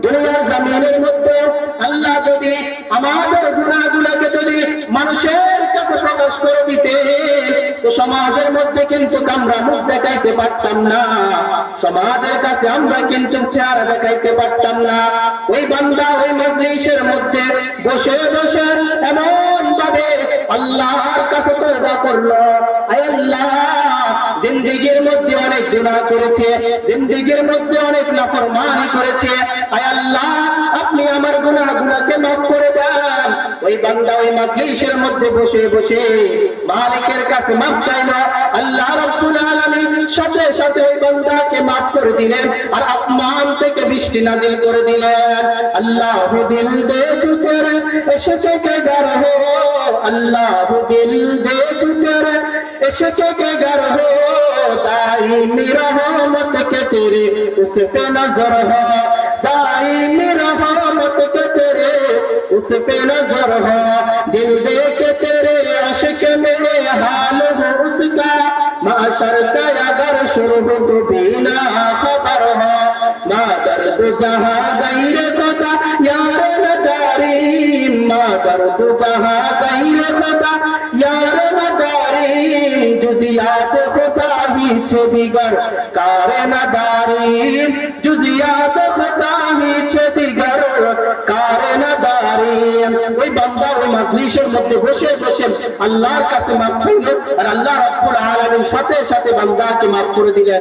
দুনিয়ার জমিনের মধ্যে আল্লাহ যদি আমাদের গুনাহগুলোকে যদি মানুষের কাছে প্রকাশ করে দিতে, তো সমাজের মধ্যে কিন্তু আমরা মুখ দেখাইতে পারতাম না, সমাজের কাছে আমরা কিন্তু চেহারা দেখাইতে পারতাম না। ওই বান্দা ওই মজলিসের মধ্যে বসে বসে এমন ভাবে আল্লাহর কাছে তওবা করলো, আয় আল্লাহ, জিন্দেগীর মধ্যে অনেক গুনাহ করেছে, জিন্দেগীর মধ্যে অনেক নাফরমানি করেছে, আয় আল্লাহ আপনি আমার গুনাহগুলোকে মাফ করে দেন। ওই বান্দা ওই মজলিসের মধ্যে বসে বসে মালিকের কাছে মাফ চাইলো, আল্লাহ রাব্বুল আলামিন সাথে সাথে ওই বান্দাকে মাফ করে দিলেন আর আসমান থেকে বৃষ্টি নাজিল করে দিলেন। আল্লাহ দিল দে তু তেরে ইশক কে ঘর হো, আল্লাহ দিল দে তু তেরে इश्क के घर हो, दाईमी रहमत के तेरे उस पे नजर हो, दाईमी रहमत के तेरे उस पे नजर हो, दिल दे के तेरे इश्क में हाल हो उसका, माशर का अगर शुरू तो भी ना खबर हो, मा दर्द जहां गैर खुदा यार नदारी, मा दर्द जहां गैर खुदा यार नदारी, जुजियात खुदा ही छेदिगर कारे नदारी, जुजियात खुदा ही छेदिगर कारे नदारी। ওই বান্দা ওই মজলিসের মধ্যে বসে বসে আল্লাহর কাছে মাফ চাইলো আর আল্লাহ রাব্বুল আলামিন সাথে সাথে বান্দাকে মাফ করে দিলেন।